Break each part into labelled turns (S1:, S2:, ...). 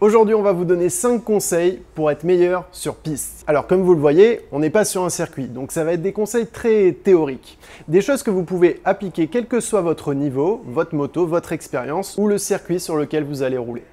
S1: Aujourd'hui, on va vous donner 5 conseils pour être meilleur sur piste. Alors comme vous le voyez, on n'est pas sur un circuit, donc ça va être des conseils très théoriques. Des choses que vous pouvez appliquer quel que soit votre niveau, votre moto, votre expérience ou le circuit sur lequel vous allez rouler.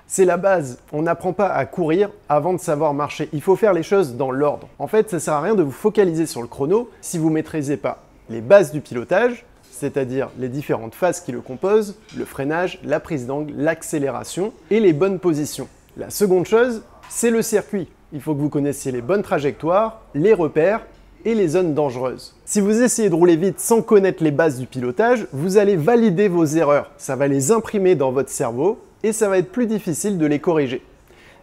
S1: C'est la base, on n'apprend pas à courir avant de savoir marcher. Il faut faire les choses dans l'ordre. En fait, ça ne sert à rien de vous focaliser sur le chrono si vous ne maîtrisez pas les bases du pilotage, c'est-à-dire les différentes phases qui le composent, le freinage, la prise d'angle, l'accélération et les bonnes positions. La seconde chose, c'est le circuit. Il faut que vous connaissiez les bonnes trajectoires, les repères et les zones dangereuses. Si vous essayez de rouler vite sans connaître les bases du pilotage, vous allez valider vos erreurs. Ça va les imprimer dans votre cerveau et ça va être plus difficile de les corriger.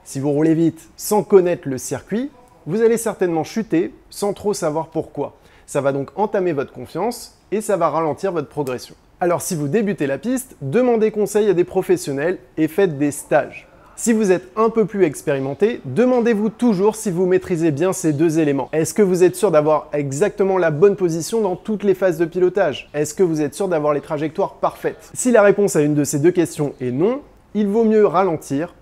S1: Si vous roulez vite sans connaître le circuit, vous allez certainement chuter sans trop savoir pourquoi. Ça va donc entamer votre confiance et ça va ralentir votre progression. Alors si vous débutez la piste, demandez conseil à des professionnels et faites des stages. Si vous êtes un peu plus expérimenté, demandez-vous toujours si vous maîtrisez bien ces deux éléments. Est-ce que vous êtes sûr d'avoir exactement la bonne position dans toutes les phases de pilotage? Est-ce que vous êtes sûr d'avoir les trajectoires parfaites? Si la réponse à une de ces deux questions est non, il vaut mieux ralentir,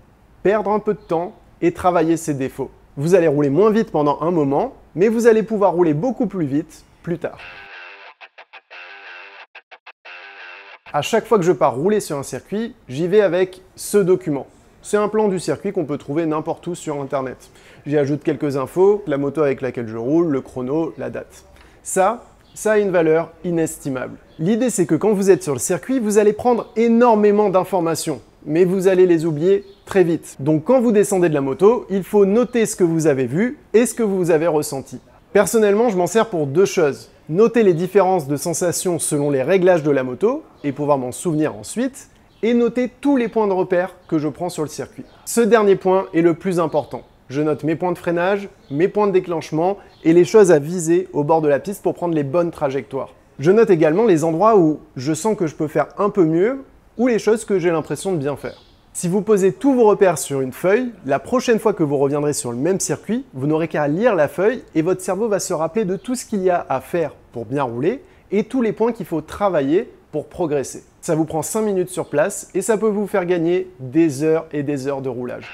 S1: perdre un peu de temps et travailler ses défauts. Vous allez rouler moins vite pendant un moment, mais vous allez pouvoir rouler beaucoup plus vite plus tard. À chaque fois que je pars rouler sur un circuit, j'y vais avec ce document. C'est un plan du circuit qu'on peut trouver n'importe où sur internet. J'y ajoute quelques infos, la moto avec laquelle je roule, le chrono, la date. Ça a une valeur inestimable. L'idée c'est que quand vous êtes sur le circuit, vous allez prendre énormément d'informations, mais vous allez les oublier très vite. Donc quand vous descendez de la moto, il faut noter ce que vous avez vu et ce que vous avez ressenti. Personnellement, je m'en sers pour deux choses. Noter les différences de sensations selon les réglages de la moto et pouvoir m'en souvenir ensuite, et noter tous les points de repère que je prends sur le circuit. Ce dernier point est le plus important. Je note mes points de freinage, mes points de déclenchement et les choses à viser au bord de la piste pour prendre les bonnes trajectoires. Je note également les endroits où je sens que je peux faire un peu mieux ou les choses que j'ai l'impression de bien faire. Si vous posez tous vos repères sur une feuille, la prochaine fois que vous reviendrez sur le même circuit, vous n'aurez qu'à lire la feuille et votre cerveau va se rappeler de tout ce qu'il y a à faire pour bien rouler et tous les points qu'il faut travailler pour progresser. Ça vous prend 5 minutes sur place et ça peut vous faire gagner des heures et des heures de roulage.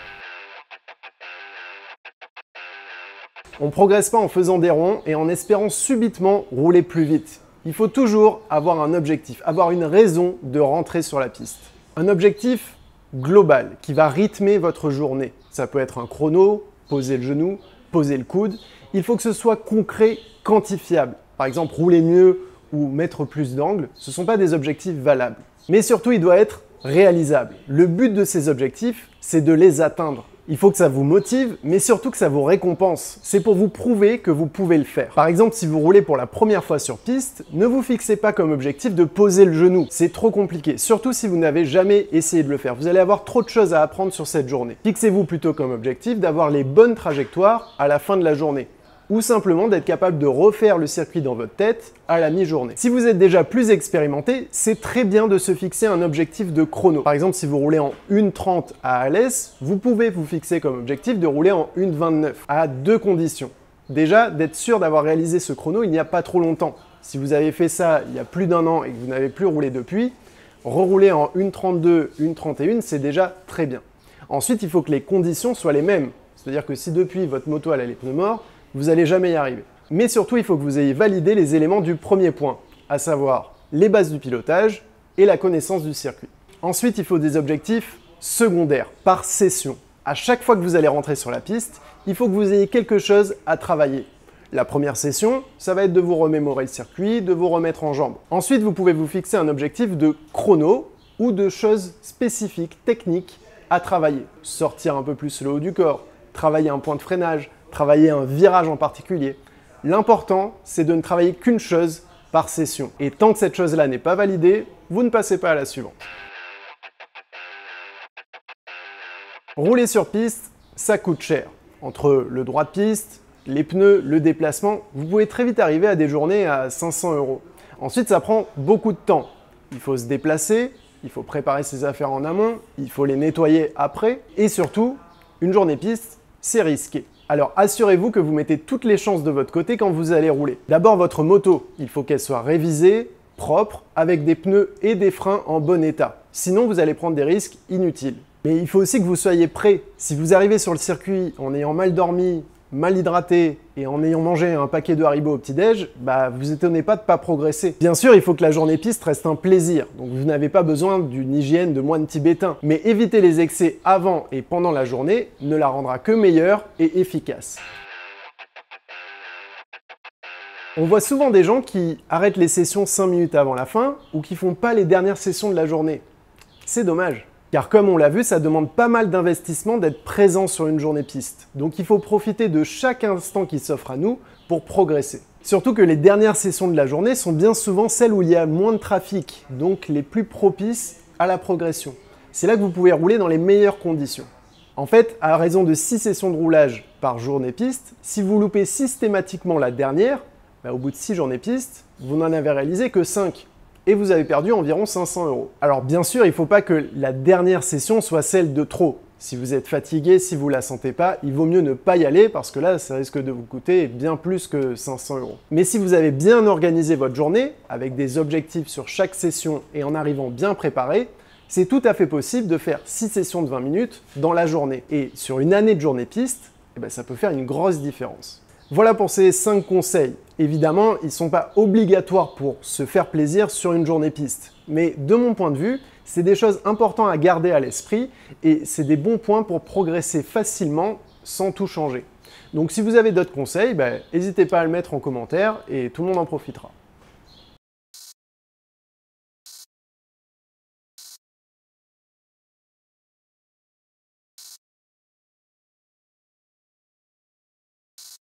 S1: On ne progresse pas en faisant des ronds et en espérant subitement rouler plus vite. Il faut toujours avoir un objectif, avoir une raison de rentrer sur la piste. Un objectif global qui va rythmer votre journée. Ça peut être un chrono, poser le genou, poser le coude. Il faut que ce soit concret, quantifiable. Par exemple, rouler mieux ou mettre plus d'angle, ce ne sont pas des objectifs valables. Mais surtout, il doit être réalisable. Le but de ces objectifs, c'est de les atteindre. Il faut que ça vous motive, mais surtout que ça vous récompense. C'est pour vous prouver que vous pouvez le faire. Par exemple, si vous roulez pour la première fois sur piste, ne vous fixez pas comme objectif de poser le genou. C'est trop compliqué, surtout si vous n'avez jamais essayé de le faire. Vous allez avoir trop de choses à apprendre sur cette journée. Fixez-vous plutôt comme objectif d'avoir les bonnes trajectoires à la fin de la journée. Ou simplement d'être capable de refaire le circuit dans votre tête à la mi-journée. Si vous êtes déjà plus expérimenté, c'est très bien de se fixer un objectif de chrono. Par exemple, si vous roulez en 1:30 à Alès, vous pouvez vous fixer comme objectif de rouler en 1:29, à deux conditions. Déjà, d'être sûr d'avoir réalisé ce chrono il n'y a pas trop longtemps. Si vous avez fait ça il y a plus d'un an et que vous n'avez plus roulé depuis, rerouler en 1:32, 1:31, c'est déjà très bien. Ensuite, il faut que les conditions soient les mêmes. C'est-à-dire que si depuis votre moto elle a les pneus morts, vous n'allez jamais y arriver. Mais surtout, il faut que vous ayez validé les éléments du premier point, à savoir les bases du pilotage et la connaissance du circuit. Ensuite, il faut des objectifs secondaires, par session. À chaque fois que vous allez rentrer sur la piste, il faut que vous ayez quelque chose à travailler. La première session, ça va être de vous remémorer le circuit, de vous remettre en jambes. Ensuite, vous pouvez vous fixer un objectif de chrono ou de choses spécifiques, techniques à travailler. Sortir un peu plus le haut du corps, travailler un point de freinage, travailler un virage en particulier. L'important, c'est de ne travailler qu'une chose par session. Et tant que cette chose-là n'est pas validée, vous ne passez pas à la suivante. Rouler sur piste, ça coûte cher. Entre le droit de piste, les pneus, le déplacement, vous pouvez très vite arriver à des journées à 500 €. Ensuite, ça prend beaucoup de temps. Il faut se déplacer, il faut préparer ses affaires en amont, il faut les nettoyer après. Et surtout, une journée piste, c'est risqué. Alors assurez-vous que vous mettez toutes les chances de votre côté quand vous allez rouler. D'abord votre moto, il faut qu'elle soit révisée, propre, avec des pneus et des freins en bon état. Sinon, vous allez prendre des risques inutiles. Mais il faut aussi que vous soyez prêt. Si vous arrivez sur le circuit en ayant mal dormi, mal hydraté et en ayant mangé un paquet de Haribo au petit-déj, vous étonnez pas de ne pas progresser. Bien sûr, il faut que la journée piste reste un plaisir, donc vous n'avez pas besoin d'une hygiène de moine tibétain. Mais éviter les excès avant et pendant la journée ne la rendra que meilleure et efficace. On voit souvent des gens qui arrêtent les sessions 5 minutes avant la fin ou qui font pas les dernières sessions de la journée. C'est dommage. Car comme on l'a vu, ça demande pas mal d'investissement d'être présent sur une journée piste. Donc il faut profiter de chaque instant qui s'offre à nous pour progresser. Surtout que les dernières sessions de la journée sont bien souvent celles où il y a moins de trafic, donc les plus propices à la progression. C'est là que vous pouvez rouler dans les meilleures conditions. En fait, à raison de 6 sessions de roulage par journée piste, si vous loupez systématiquement la dernière, au bout de 6 journées piste, vous n'en avez réalisé que 5. Et vous avez perdu environ 500 €. Alors bien sûr, il ne faut pas que la dernière session soit celle de trop. Si vous êtes fatigué, si vous ne la sentez pas, il vaut mieux ne pas y aller parce que là, ça risque de vous coûter bien plus que 500 €. Mais si vous avez bien organisé votre journée, avec des objectifs sur chaque session et en arrivant bien préparé, c'est tout à fait possible de faire 6 sessions de 20 minutes dans la journée. Et sur une année de journée piste, ça peut faire une grosse différence. Voilà pour ces 5 conseils. Évidemment, ils ne sont pas obligatoires pour se faire plaisir sur une journée piste. Mais de mon point de vue, c'est des choses importantes à garder à l'esprit et c'est des bons points pour progresser facilement sans tout changer. Donc si vous avez d'autres conseils, n'hésitez pas à le mettre en commentaire et tout le monde en profitera.